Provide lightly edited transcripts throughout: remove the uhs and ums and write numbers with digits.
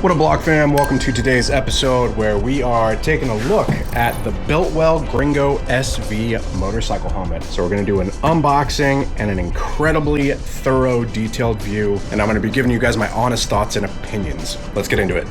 What up, Block fam? Welcome to today's episode where we are taking a look at the Biltwell Gringo SV motorcycle helmet. So we're going to do an unboxing and an incredibly thorough, detailed view, and I'm going to be giving you guys my honest thoughts and opinions. Let's get into it.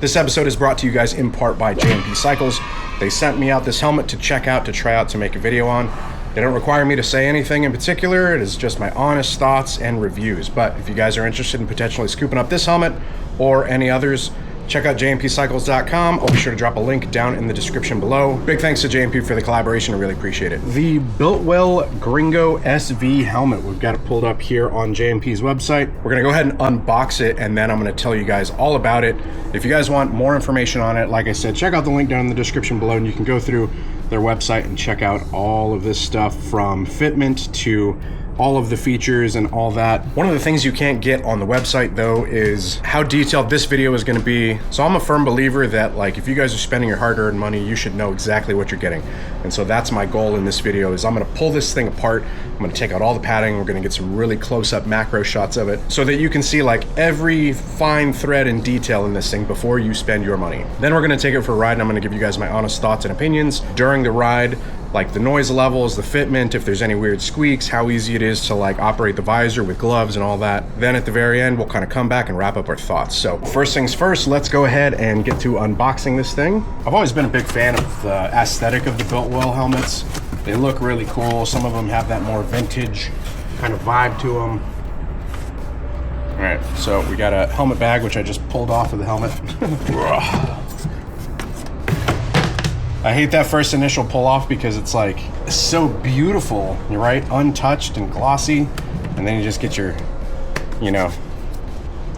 This episode is brought to you guys in part by J&P Cycles. They sent me out this helmet to check out, to try out, to make a video on. They don't require me to say anything in particular. It is just my honest thoughts and reviews. But if you guys are interested in potentially scooping up this helmet or any others, check out jmpcycles.com. I'll be sure to drop a link down in the description below. Big thanks to J&P for the collaboration. I really appreciate it. The Biltwell Gringo SV helmet. We've got it pulled up here on J&P's website. We're going to go ahead and unbox it, and then I'm going to tell you guys all about it. If you guys want more information on it, like I said, check out the link down in the description below, and you can go through their website and check out all of this stuff from fitment to all of the features and all that. One of the things you can't get on the website though is how detailed this video is going to be. So I'm a firm believer that, like, if you guys are spending your hard-earned money, you should know exactly what you're getting. And so that's my goal in this video, is I'm going to pull this thing apart. I'm going to take out all the padding. We're going to get some really close-up macro shots of it so that you can see like every fine thread and detail in this thing before you spend your money. Then we're going to take it for a ride, and I'm going to give you guys my honest thoughts and opinions during the ride, like the noise levels, the fitment, if there's any weird squeaks, how easy it is to like operate the visor with gloves and all that. Then at the very end, we'll kind of come back and wrap up our thoughts. So first things first, let's go ahead and get to unboxing this thing. I've always been a big fan of the aesthetic of the Biltwell helmets. They look really cool. Some of them have that more vintage kind of vibe to them. All right, so we got a helmet bag, which I just pulled off of the helmet. I hate that first initial pull off because it's like so beautiful, you're right, untouched and glossy, and then you just get your, you know,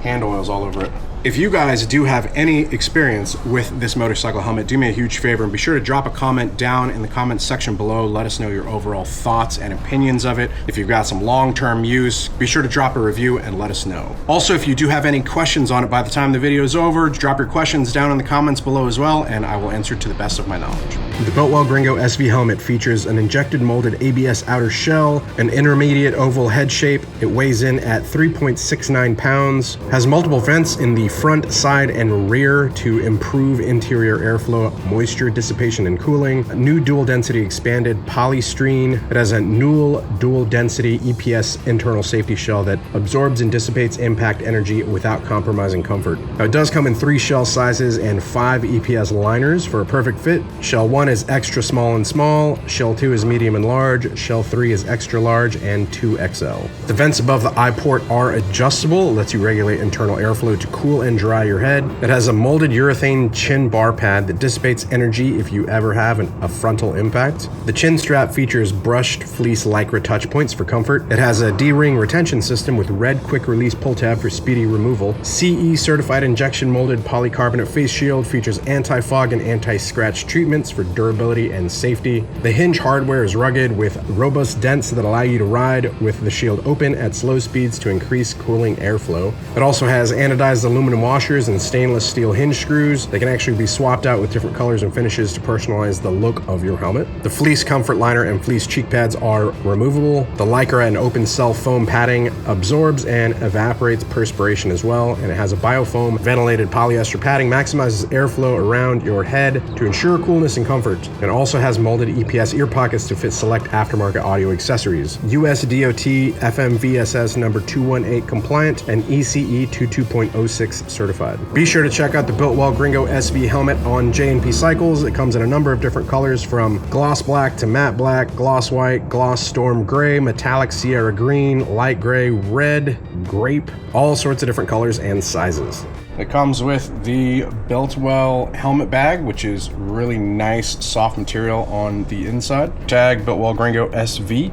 hand oils all over it. If you guys do have any experience with this motorcycle helmet, do me a huge favor and be sure to drop a comment down in the comments section below. Let us know your overall thoughts and opinions of it. If you've got some long-term use, be sure to drop a review and let us know. Also, if you do have any questions on it by the time the video is over, drop your questions down in the comments below as well, and I will answer to the best of my knowledge. The Biltwell Gringo SV helmet features an injected molded ABS outer shell, an intermediate oval head shape. It weighs in at 3.69 pounds, has multiple vents in the front, side, and rear to improve interior airflow, moisture dissipation, and cooling. A new dual density expanded polystyrene. It has a dual density EPS internal safety shell that absorbs and dissipates impact energy without compromising comfort. Now, it does come in 3 shell sizes and 5 EPS liners for a perfect fit. Shell 1 is extra small and small, Shell 2 is medium and large, Shell 3 is extra large, and 2XL. The vents above the eye port are adjustable. It lets you regulate internal airflow to cool and dry your head. It has a molded urethane chin bar pad that dissipates energy if you ever have a frontal impact. The chin strap features brushed fleece lycra touch points for comfort. It has a D-ring retention system with red quick release pull tab for speedy removal. CE certified injection molded polycarbonate face shield features anti-fog and anti-scratch treatments for durability and safety. The hinge hardware is rugged with robust dents that allow you to ride with the shield open at slow speeds to increase cooling airflow. It also has anodized aluminum washers and stainless steel hinge screws. They can actually be swapped out with different colors and finishes to personalize the look of your helmet. The fleece comfort liner and fleece cheek pads are removable. The lycra and open cell foam padding absorbs and evaporates perspiration as well, and it has a biofoam ventilated polyester padding, maximizes airflow around your head to ensure coolness and comfort. It also has molded EPS ear pockets to fit select aftermarket audio accessories. US DOT FMVSS number 218 compliant and ECE 22.06 certified. Be sure to check out the Biltwell Gringo SV helmet on J&P Cycles. It comes in a number of different colors, from gloss black to matte black, gloss white, gloss storm gray, metallic Sierra green, light gray, red, grape, all sorts of different colors and sizes. It comes with the Biltwell helmet bag, which is really nice, soft material on the inside. Tag Biltwell Gringo SV.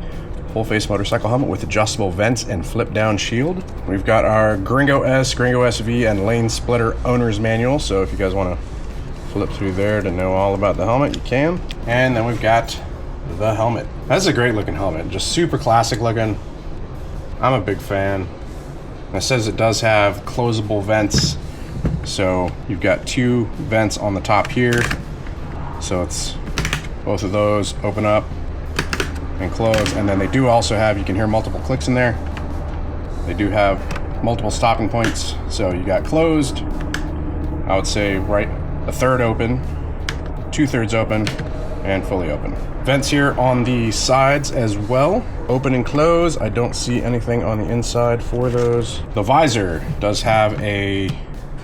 Full face motorcycle helmet with adjustable vents and flip down shield. We've got our Gringo S, Gringo SV, and lane splitter owner's manual. So if you guys want to flip through there to know all about the helmet, you can. And then we've got the helmet. That's a great looking helmet, just super classic looking. I'm a big fan. And it says it does have closable vents. So you've got 2 vents on the top here So it's both of those open up and close. And then they do also have, you can hear multiple clicks in there. They do have multiple stopping points. So you got closed, I would say right a third open, 2/3 open, and fully open. Vents here on the sides as well. Open and close. I don't see anything on the inside for those. The visor does have a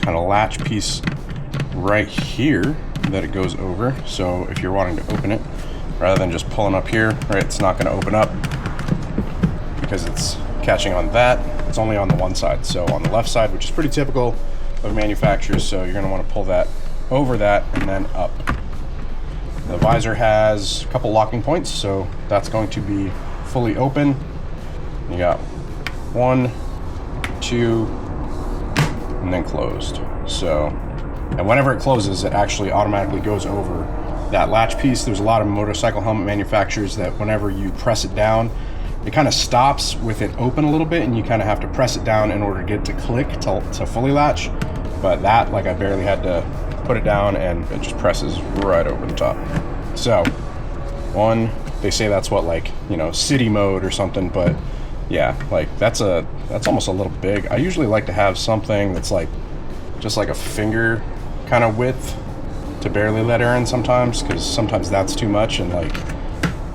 kind of latch piece right here that it goes over. So if you're wanting to open it, rather than just pulling up here, right, it's not going to open up because it's catching on that. It's only on the one side. So on the left side, which is pretty typical of manufacturers, so you're going to want to pull that over that and then up. The visor has a couple locking points, so that's going to be fully open. You got 1, 2, and then closed. So, and whenever it closes, it actually automatically goes over that latch piece. There's a lot of motorcycle helmet manufacturers that whenever you press it down, it kind of stops with it open a little bit, and you kind of have to press it down in order to get it to click to fully latch. But that, like, I barely had to put it down and it just presses right over the top. So they say that's what, like, you know, city mode or something, but yeah, like that's almost a little big. I usually like to have something that's like just like a finger kind of width to barely let air in sometimes, because sometimes that's too much, and like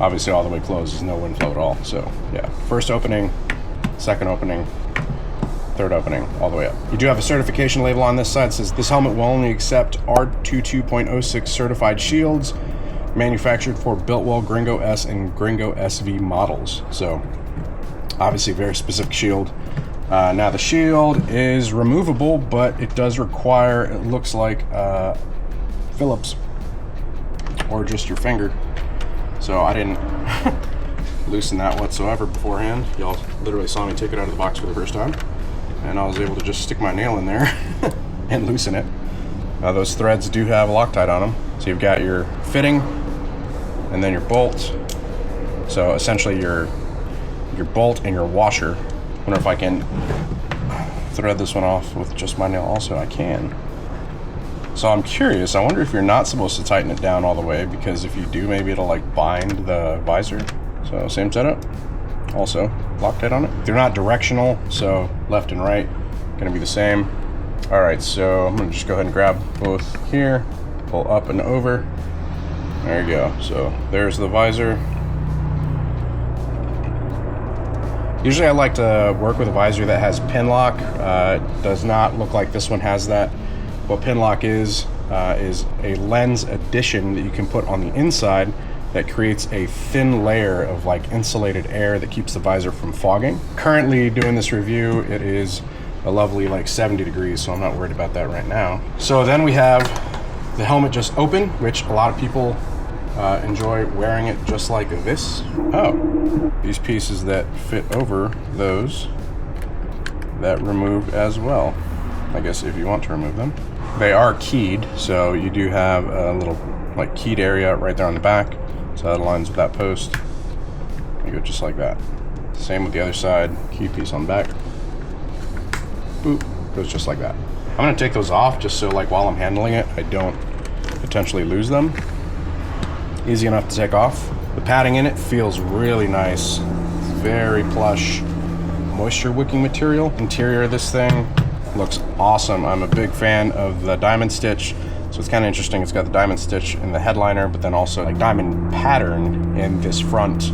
obviously all the way closed is no wind flow at all. So yeah, first opening, second opening, third opening, all the way up. You do have a certification label on this side. It says this helmet will only accept R22.06 certified shields, manufactured for Biltwell Gringo S and Gringo SV models. So obviously very specific shield. Now the shield is removable, but it does require, it looks like Phillips or just your finger. So I didn't loosen that whatsoever beforehand. Y'all literally saw me take it out of the box for the first time, and I was able to just stick my nail in there and loosen it. Those threads do have Loctite on them. So you've got your fitting and then your bolt. So essentially your bolt and your washer. I wonder if I can thread this one off with just my nail also. I can. So I'm curious, I wonder if you're not supposed to tighten it down all the way, because if you do, maybe it'll like bind the visor. So same setup. Also Loctite on it. They're not directional, so left and right gonna be the same. All right, so I'm gonna just go ahead and grab both here, pull up and over. There you go. So there's the visor. Usually I like to work with a visor that has pin lock. It does not look like this one has that. What pin lock is a lens addition that you can put on the inside that creates a thin layer of like insulated air that keeps the visor from fogging. Currently doing this review, it is a lovely like 70 degrees, so I'm not worried about that right now. So then we have the helmet just open, which a lot of people enjoy wearing it just like this. Oh, these pieces that fit over those that remove as well, I guess, if you want to remove them. They are keyed, so you do have a little like keyed area right there on the back, so that aligns with that post. You go just like that. Same with the other side, key piece on the back. Boop, goes just like that. I'm gonna take those off just so like while I'm handling it, I don't potentially lose them. Easy enough to take off. The padding in it feels really nice. It's very plush, moisture wicking material. Interior of this thing looks awesome. I'm a big fan of the diamond stitch. So it's kind of interesting. It's got the diamond stitch in the headliner, but then also like diamond pattern in this front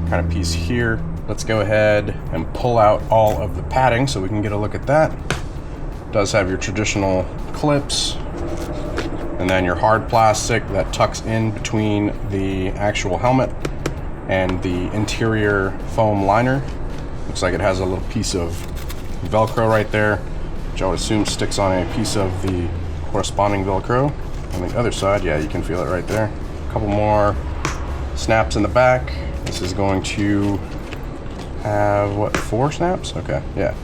kind of piece here. Let's go ahead and pull out all of the padding so we can get a look at that. It does have your traditional clips, and then your hard plastic that tucks in between the actual helmet and the interior foam liner. Looks like it has a little piece of Velcro right there, which I would assume sticks on a piece of the corresponding Velcro. On the other side, yeah, you can feel it right there. A couple more snaps in the back. This is going to have, what, 4 snaps? Okay, yeah.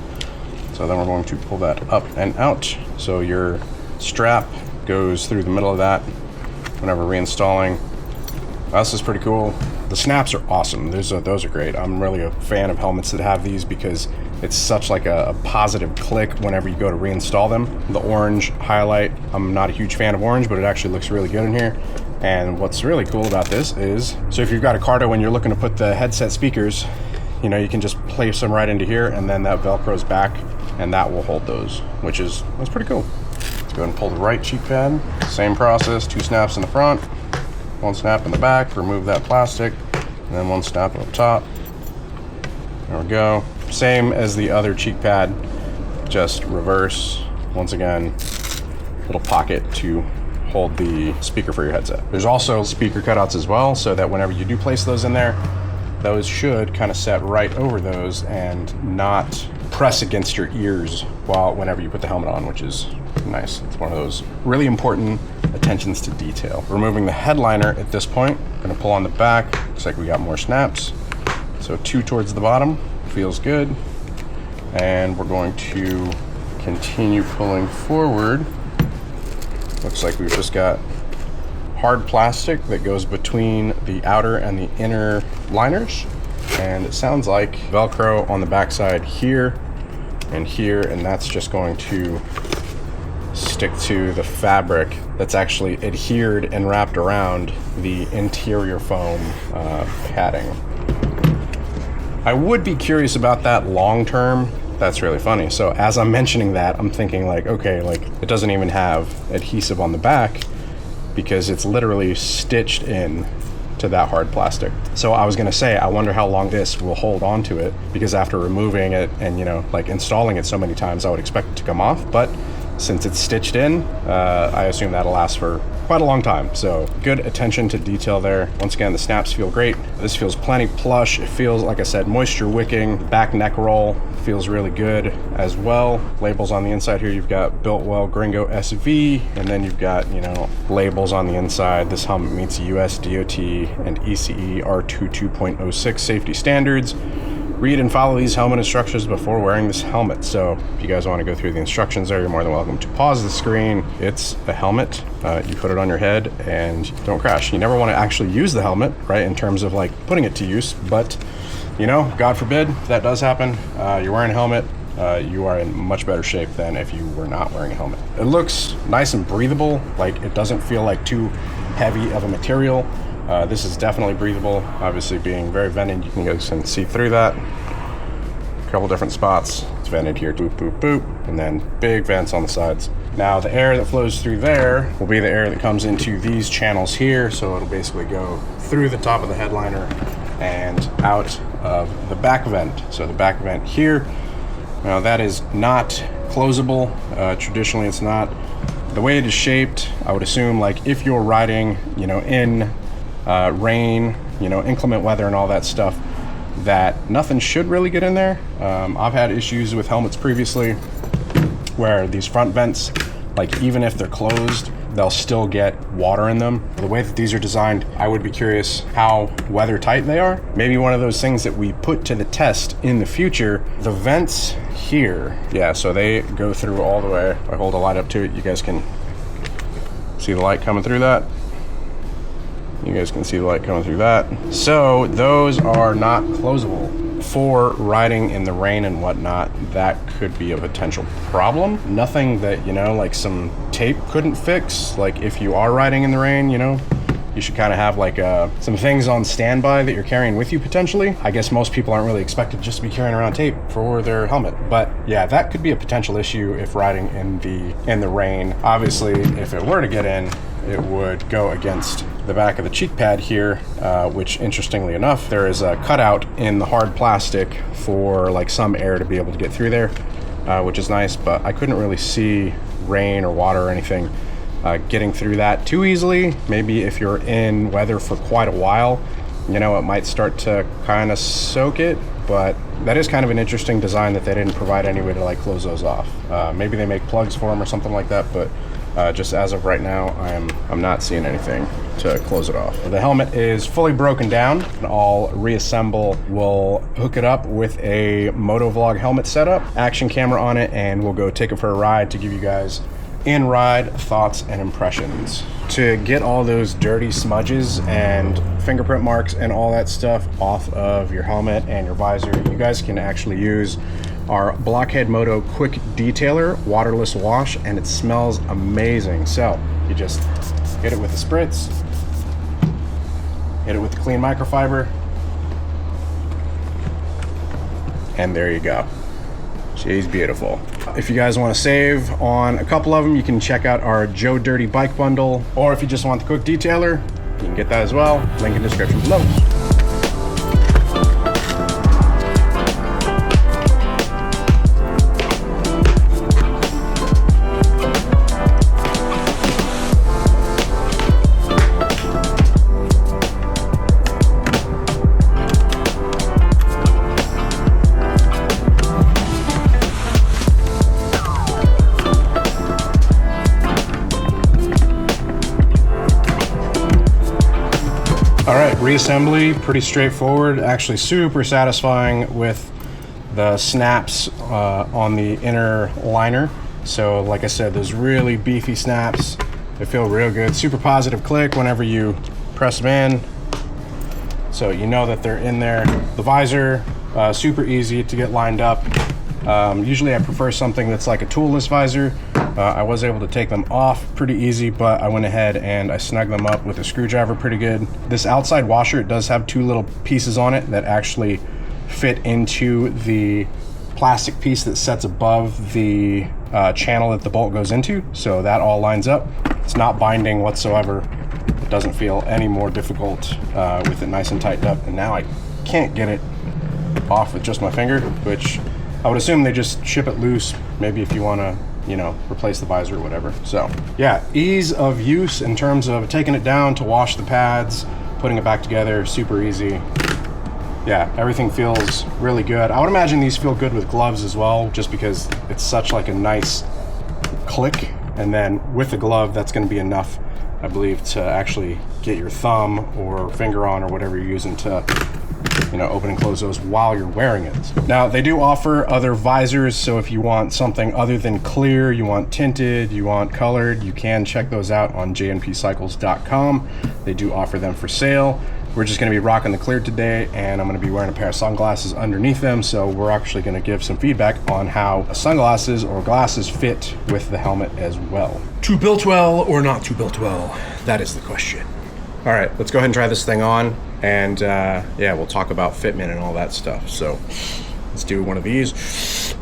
So then we're going to pull that up and out. So your strap goes through the middle of that whenever reinstalling. This is pretty cool. The snaps are awesome. Those are great. I'm really a fan of helmets that have these because it's such like a positive click whenever you go to reinstall them. The orange highlight, I'm not a huge fan of orange, but it actually looks really good in here. And what's really cool about this is, so if you've got a Cardo and you're looking to put the headset speakers, you know, you can just place them right into here, and then that Velcro's back, and that will hold those, that's pretty cool. Let's go ahead and pull the right cheek pad. Same process, 2 snaps in the front, 1 snap in the back, remove that plastic, and then 1 snap up top. There we go. Same as the other cheek pad, just reverse. Once again, little pocket to hold the speaker for your headset. There's also speaker cutouts as well, so that whenever you do place those in there, those should kind of set right over those and not press against your ears whenever you put the helmet on, which is nice. It's one of those really important attentions to detail. Removing the headliner at this point, I'm gonna pull on the back. Looks like we got more snaps. So 2 towards the bottom, feels good. And we're going to continue pulling forward. Looks like we've just got hard plastic that goes between the outer and the inner liners, and it sounds like Velcro on the backside here, and that's just going to stick to the fabric that's actually adhered and wrapped around the interior foam padding. I would be curious about that long term. That's really funny. So as I'm mentioning that, I'm thinking like, okay, like it doesn't even have adhesive on the back, because it's literally stitched in to that hard plastic. So I was gonna say, I wonder how long this will hold on to it, because after removing it and, you know, like installing it so many times, I would expect it to come off. But since it's stitched in, I assume that'll last for quite a long time. So good attention to detail there. Once again, the snaps feel great. This feels plenty plush. It feels, like I said, moisture wicking. Back neck roll feels really good as well. Labels on the inside here, you've got Biltwell Gringo SV, and then you've got, you know, labels on the inside. This helmet meets US DOT and ECE R22.06 safety standards. Read and follow these helmet instructions before wearing this helmet. So if you guys want to go through the instructions there, you're more than welcome to pause the screen. It's a helmet. You put it on your head and don't crash. You never want to actually use the helmet, right, in terms of like putting it to use, but you know, God forbid if that does happen, you're wearing a helmet, you are in much better shape than if you were not wearing a helmet. It looks nice and breathable. Like it doesn't feel like too heavy of a material. This is definitely breathable. Obviously being very vented, you can go and see through that. A couple different spots. It's vented here, boop, boop, boop, and then big vents on the sides. Now the air that flows through there will be the air that comes into these channels here. So it'll basically go through the top of the headliner and out of the back vent. So the back vent here, now that is not closable. Traditionally it's not. The way it is shaped, I would assume like if you're riding, you know, in rain, you know, inclement weather and all that stuff, that nothing should really get in there. I've had issues with helmets previously where these front vents, like even if they're closed, they'll still get water in them. The way that these are designed, I would be curious how weather tight they are. Maybe one of those things that we put to the test in the future. The vents here, yeah, so they go through all the way. If I hold a light up to it, you guys can see the light coming through that. You guys can see the light coming through that. So those are not closable. For riding in the rain and whatnot, that could be a potential problem. Nothing that, you know, like some tape couldn't fix. Like if you are riding in the rain, you know, you should kind of have like some things on standby that you're carrying with you potentially. I guess most people aren't really expected just to be carrying around tape for their helmet. But yeah, that could be a potential issue if riding in the rain. Obviously, if it were to get in, it would go against the back of the cheek pad here, which interestingly enough, there is a cutout in the hard plastic for like some air to be able to get through there, which is nice, but I couldn't really see rain or water or anything getting through that too easily. Maybe if you're in weather for quite a while, you know, it might start to kind of soak it, but that is kind of an interesting design that they didn't provide any way to like close those off. Maybe they make plugs for them or something like that, but just as of right now, I'm not seeing anything to close it off. The helmet is fully broken down, and I'll reassemble. We'll hook it up with a Moto vlog helmet setup, action camera on it, and we'll go take it for a ride to give you guys in-ride thoughts and impressions. To get all those dirty smudges and fingerprint marks and all that stuff off of your helmet and your visor, you guys can actually use our Blockhead Moto Quick Detailer waterless wash, and it smells amazing. So you just hit it with a spritz, hit it with the clean microfiber, and there you go. She's beautiful. If you guys want to save on a couple of them, you can check out our Joe Dirty bike bundle, or if you just want the quick detailer, you can get that as well. Link in the description below. All right, reassembly, pretty straightforward, actually super satisfying with the snaps on the inner liner. So like I said, those really beefy snaps, they feel real good. Super positive click whenever you press them in. So you know that they're in there. The visor, super easy to get lined up. Usually I prefer something that's like a toolless visor. I was able to take them off pretty easy, but I went ahead and I snugged them up with a screwdriver pretty good. This outside washer, it does have two little pieces on it that actually fit into the plastic piece that sets above the channel that the bolt goes into. So that all lines up. It's not binding whatsoever. It doesn't feel any more difficult with it nice and tightened up. And now I can't get it off with just my finger, which I would assume they just ship it loose, maybe if you want to, you know, replace the visor or whatever. So yeah, ease of use in terms of taking it down to wash the pads, putting it back together, super easy. Yeah, everything feels really good. I would imagine these feel good with gloves as well, just because it's such like a nice click. And then with the glove, that's going to be enough, I believe, to actually get your thumb or finger on or whatever you're using to, you know, open and close those while you're wearing it. Now, they do offer other visors, so if you want something other than clear, you want tinted, you want colored, you can check those out on jnpcycles.com. They do offer them for sale. We're just going to be rocking the clear today, and I'm going to be wearing a pair of sunglasses underneath them, so we're actually going to give some feedback on how sunglasses or glasses fit with the helmet as well. To built well or not to built well? That is the question. All right, let's go ahead and try this thing on, and yeah, we'll talk about fitment and all that stuff. So let's do one of these.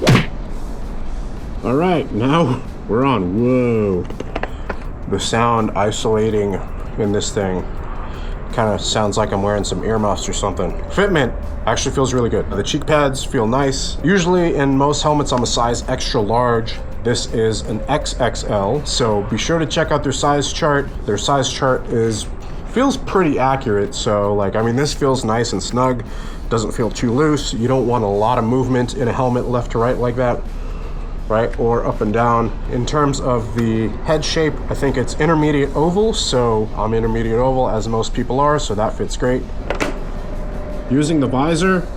All right, now we're on. Whoa. The sound isolating in this thing kind of sounds like I'm wearing some earmuffs or something. Fitment actually feels really good. The cheek pads feel nice. Usually in most helmets I'm a size extra large. This is an XXL, so be sure to check out their size chart. Their size chart feels pretty accurate, so like, I mean, this feels nice and snug. Doesn't feel too loose. You don't want a lot of movement in a helmet left to right like that, right? Or up and down. In terms of the head shape, I think it's intermediate oval, so I'm intermediate oval as most people are, so that fits great. Using the visor,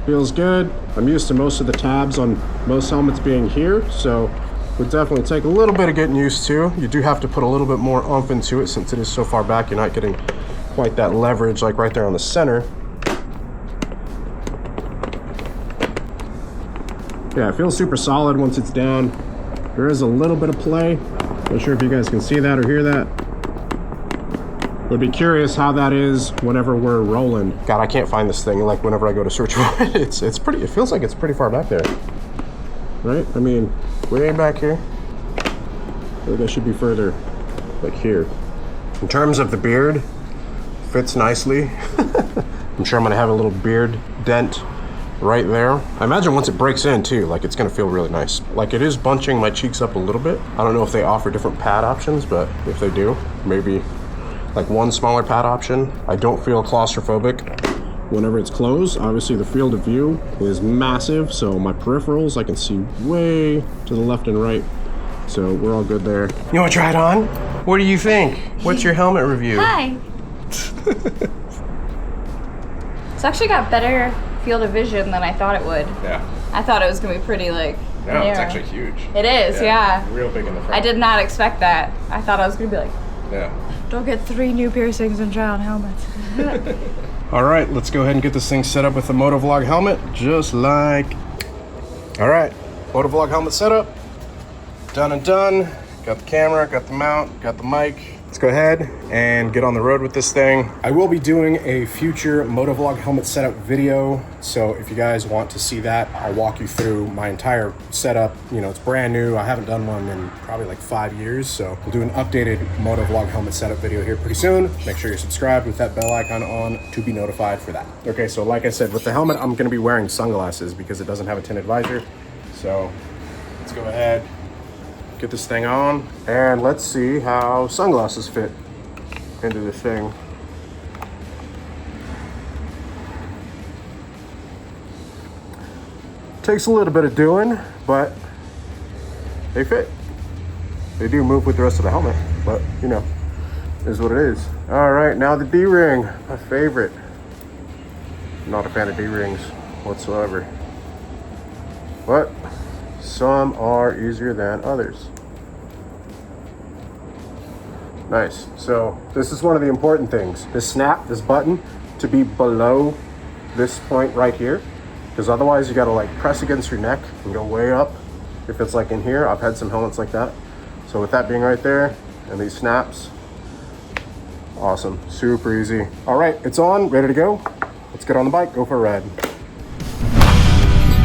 feels good. I'm used to most of the tabs on most helmets being here, so would definitely take a little bit of getting used to. You do have to put a little bit more oomph into it since it is so far back. You're not getting quite that leverage like right there on the center. Yeah, it feels super solid once it's down. There is a little bit of play. Not sure if you guys can see that or hear that. Would be curious how that is whenever we're rolling. God, I can't find this thing like whenever I go to search for it. It's pretty, it feels like it's pretty far back there. Right? I mean, way back here. I think I should be further, like here. In terms of the beard, fits nicely. I'm sure I'm gonna have a little beard dent right there. I imagine once it breaks in too, like it's gonna feel really nice. Like it is bunching my cheeks up a little bit. I don't know if they offer different pad options, but if they do, maybe like one smaller pad option. I don't feel claustrophobic whenever it's closed. Obviously the field of view is massive, so my peripherals I can see way to the left and right, so we're all good there. You want to try it on? What do you think? What's your helmet review? Hi. It's actually got better field of vision than I thought it would. Yeah. I thought it was gonna be pretty like No, narrow. it's actually huge. It is, yeah. Real big in the front. I did not expect that. I thought I was gonna be like, Yeah. don't get 3 new piercings and try on helmets. All right, let's go ahead and get this thing set up with the Moto Vlog helmet, just like. All right, Moto Vlog helmet setup, done and done. Got the camera, got the mount, got the mic. Let's go ahead and get on the road with this thing. I will be doing a future motovlog helmet setup video. So if you guys want to see that, I'll walk you through my entire setup. You know, it's brand new. I haven't done one in probably like 5 years. So we'll do an updated motovlog helmet setup video here pretty soon. Make sure you're subscribed with that bell icon on to be notified for that. Okay, so like I said, with the helmet, I'm gonna be wearing sunglasses because it doesn't have a tinted visor. So let's go ahead, get this thing on, and let's see how sunglasses fit into this thing. Takes a little bit of doing, but they fit. They do move with the rest of the helmet, but you know, is what it is. All right, now the D-ring, my favorite. Not a fan of D-rings whatsoever, but some are easier than others. Nice. So this is one of the important things. This snap, this button, to be below this point right here, because otherwise you gotta like press against your neck and go way up. If it's like in here, I've had some helmets like that. So with that being right there and these snaps, awesome, super easy. All right, it's on, ready to go. Let's get on the bike, go for a ride.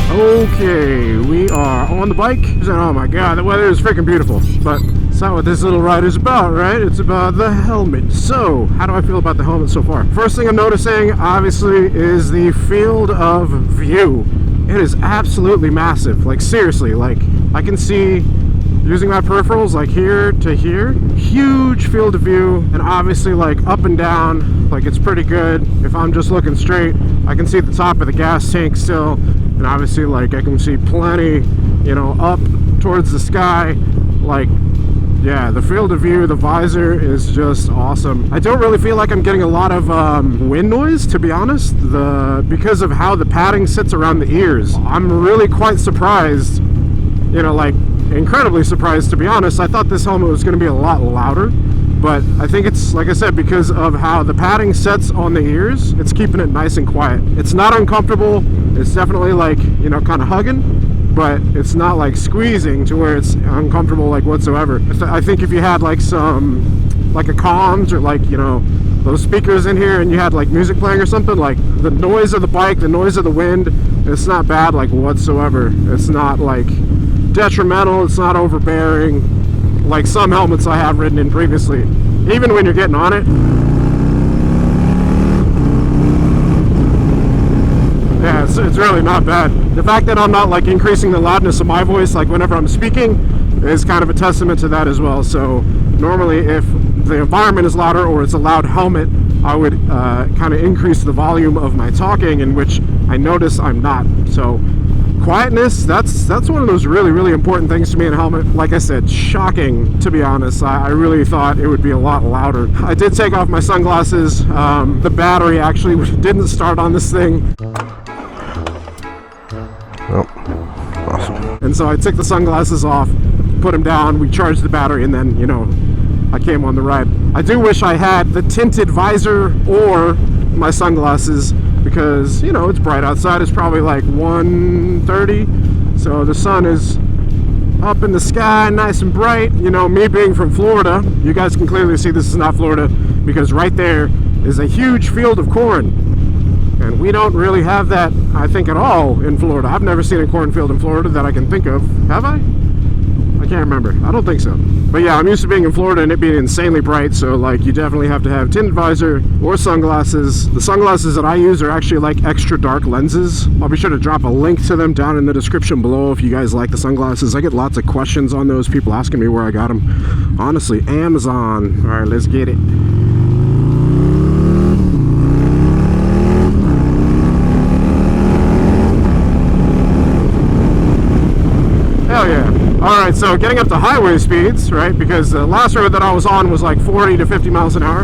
Okay, we are on the bike. Oh my god, the weather is freaking beautiful. But it's not what this little ride is about, right? It's about the helmet. So, how do I feel about the helmet so far? First thing I'm noticing, obviously, is the field of view. It is absolutely massive. Like, seriously, like, I can see, using my peripherals, like here to here, huge field of view, and obviously, like, up and down, like, it's pretty good. If I'm just looking straight, I can see the top of the gas tank still. And obviously, like, I can see plenty, you know, up towards the sky. Like, yeah, the field of view, the visor is just awesome. I don't really feel like I'm getting a lot of wind noise, to be honest, because of how the padding sits around the ears. I'm really quite surprised, you know, like, incredibly surprised, to be honest. I thought this helmet was going to be a lot louder. But I think it's, like I said, because of how the padding sets on the ears, it's keeping it nice and quiet. It's not uncomfortable. It's definitely like, you know, kind of hugging, but it's not like squeezing to where it's uncomfortable like whatsoever. I think if you had like like a comms or like, you know, those speakers in here and you had like music playing or something, like the noise of the bike, the noise of the wind, it's not bad like whatsoever. It's not like detrimental. It's not overbearing like some helmets I have ridden in previously. Even when you're getting on it, yeah, it's really not bad. The fact that I'm not like increasing the loudness of my voice like whenever I'm speaking is kind of a testament to that as well. So normally if the environment is louder or it's a loud helmet, I would kind of increase the volume of my talking, in which I notice I'm not. So quietness, that's one of those really important things to me in a helmet. Like I said, shocking, to be honest. I really thought it would be a lot louder. I did take off my sunglasses. The battery actually didn't start on this thing. Oh, awesome. And so I took the sunglasses off, put them down, we charged the battery, and then, you know, I came on the ride. I do wish I had the tinted visor or my sunglasses, because, you know, it's bright outside. It's probably like 1:30, so the sun is up in the sky, nice and bright. You know, me being from Florida, you guys can clearly see this is not Florida, because right there is a huge field of corn, and we don't really have that, I think, at all in Florida. I've never seen a cornfield in Florida that I can think of. Have I? I can't remember. I don't think so. But yeah, I'm used to being in Florida and it being insanely bright, so like you definitely have to have tinted visor or sunglasses. The sunglasses that I use are actually like extra dark lenses. I'll be sure to drop a link to them down in the description below if you guys like the sunglasses. I get lots of questions on those, people asking me where I got them. Honestly, Amazon. All right, let's get it. Hell yeah. Alright, so getting up to highway speeds, right, because the last road that I was on was like 40 to 50 miles an hour.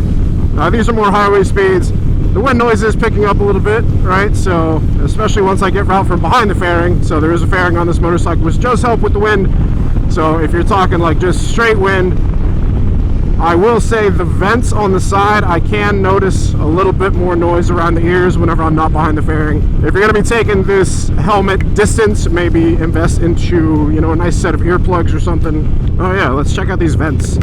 These are more highway speeds. The wind noise is picking up a little bit, right, so especially once I get out from behind the fairing. So there is a fairing on this motorcycle, which does help with the wind. So if you're talking like just straight wind, I will say the vents on the side, I can notice a little bit more noise around the ears whenever I'm not behind the fairing. If you're gonna be taking this helmet distance, maybe invest into, you know, a nice set of earplugs or something. Oh yeah, let's check out these vents.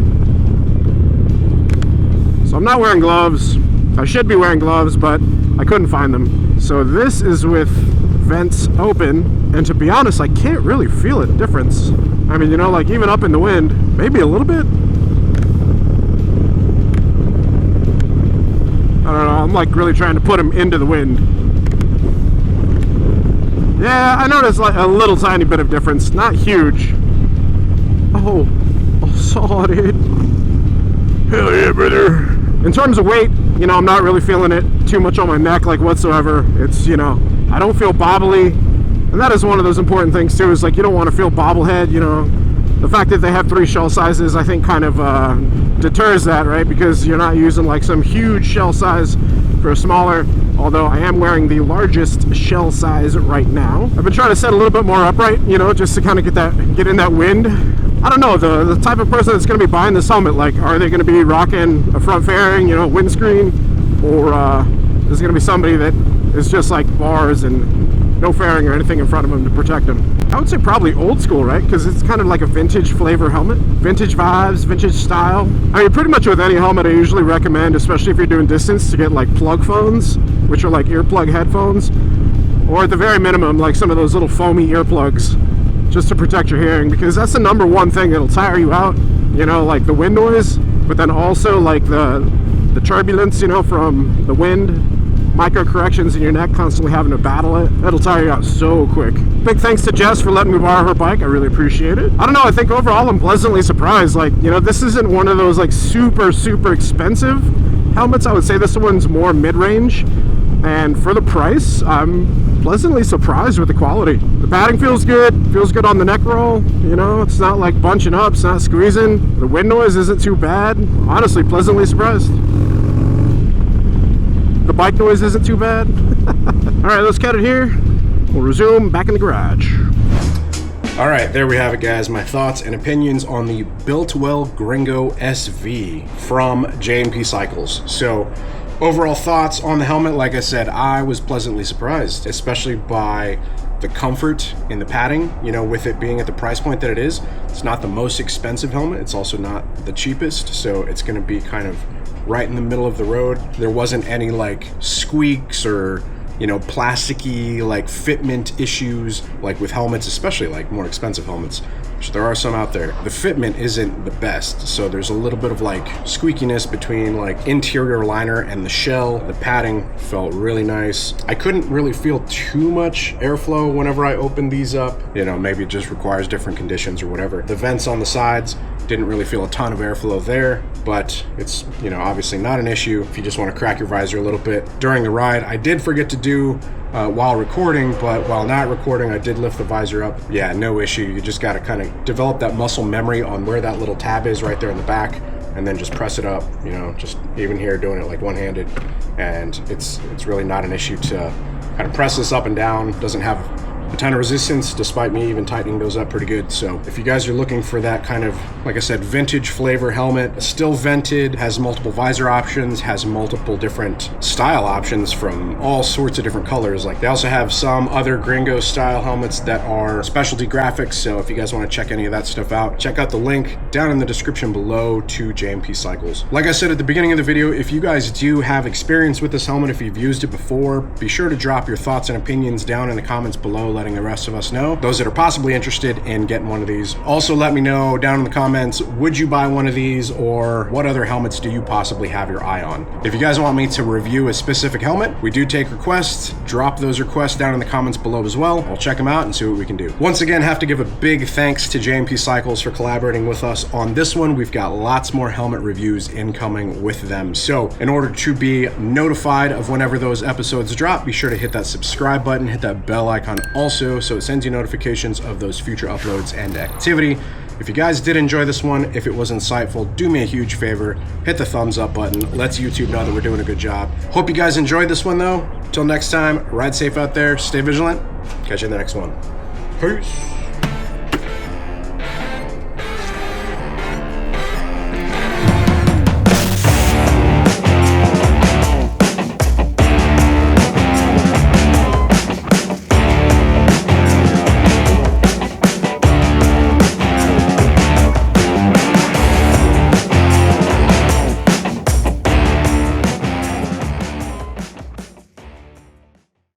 So I'm not wearing gloves. I should be wearing gloves, but I couldn't find them. So this is with vents open, and to be honest, I can't really feel a difference. I mean, you know, like even up in the wind, maybe a little bit. I don't know, I'm like really trying to put them into the wind. Yeah, I noticed like a little tiny bit of difference, not huge. Oh, saw it. Hell yeah, brother. In terms of weight, you know, I'm not really feeling it too much on my neck, like whatsoever. It's, you know, I don't feel bobbly. And that is one of those important things too, is like you don't want to feel bobblehead, you know. The fact that they have 3 shell sizes, I think kind of deters that, right? Because you're not using like some huge shell size for a smaller, although I am wearing the largest shell size right now. I've been trying to set a little bit more upright, you know, just to kind of get in that wind. I don't know, the type of person that's going to be buying this helmet, like, are they going to be rocking a front fairing, you know, windscreen, or is it going to be somebody that is just like bars and no fairing or anything in front of them to protect them? I would say probably old school, right? Because it's kind of like a vintage flavor helmet. Vintage vibes, vintage style. I mean, pretty much with any helmet, I usually recommend, especially if you're doing distance, to get like plug phones, which are like earplug headphones, or at the very minimum, like some of those little foamy earplugs, just to protect your hearing, because that's the number one thing that'll tire you out, you know, like the wind noise, but then also like the turbulence, you know, from the wind, micro corrections in your neck, constantly having to battle it. That'll tire you out so quick. Big thanks to Jess for letting me borrow her bike. I really appreciate it. I don't know, I think overall I'm pleasantly surprised. Like, you know, this isn't one of those like super expensive helmets. I would say this one's more mid-range, and for the price, I'm pleasantly surprised with the quality. The padding feels good on the neck roll, you know, it's not like bunching up, it's not squeezing. The wind noise isn't too bad. Honestly, pleasantly surprised. The bike noise isn't too bad. All right, let's cut it here. We'll resume back in the garage. All right, there we have it, guys. My thoughts and opinions on the Biltwell Gringo SV from J&P Cycles. So overall thoughts on the helmet, like I said, I was pleasantly surprised, especially by the comfort in the padding, you know, with it being at the price point that it is. It's not the most expensive helmet. It's also not the cheapest. So it's going to be kind of right in the middle of the road. There wasn't any like squeaks or, you know, plasticky like fitment issues like with helmets, especially like more expensive helmets, which there are some out there. The fitment isn't the best, so there's a little bit of like squeakiness between like interior liner and the shell. The padding felt really nice. I couldn't really feel too much airflow whenever I opened these up. You know, maybe it just requires different conditions or whatever. The vents on the sides, didn't really feel a ton of airflow there, but it's, you know, obviously not an issue if you just want to crack your visor a little bit during the ride. I did forget to do while recording, but while not recording, I did lift the visor up. Yeah, no issue. You just got to kind of develop that muscle memory on where that little tab is right there in the back, and then just press it up, you know, just even here doing it like one-handed, and it's really not an issue to kind of press this up and down. Doesn't have a ton of resistance, despite me even tightening those up pretty good. So if you guys are looking for that kind of, like I said, vintage flavor helmet, still vented, has multiple visor options, has multiple different style options from all sorts of different colors. Like they also have some other Gringo style helmets that are specialty graphics. So if you guys want to check any of that stuff out, check out the link down in the description below to J&P Cycles. Like I said at the beginning of the video, if you guys do have experience with this helmet, if you've used it before, be sure to drop your thoughts and opinions down in the comments below, letting the rest of us know, those that are possibly interested in getting one of these. Also let me know down in the comments, would you buy one of these, or what other helmets do you possibly have your eye on? If you guys want me to review a specific helmet, we do take requests. Drop those requests down in the comments below as well. I'll check them out and see what we can do. Once again, have to give a big thanks to J&P Cycles for collaborating with us on this one. We've got lots more helmet reviews incoming with them. So in order to be notified of whenever those episodes drop, be sure to hit that subscribe button, hit that bell icon also, so it sends you notifications of those future uploads and activity. If you guys did enjoy this one, if it was insightful, do me a huge favor, hit the thumbs up button. Lets YouTube know that we're doing a good job. Hope you guys enjoyed this one though. Till next time, ride safe out there, stay vigilant. Catch you in the next one. Peace.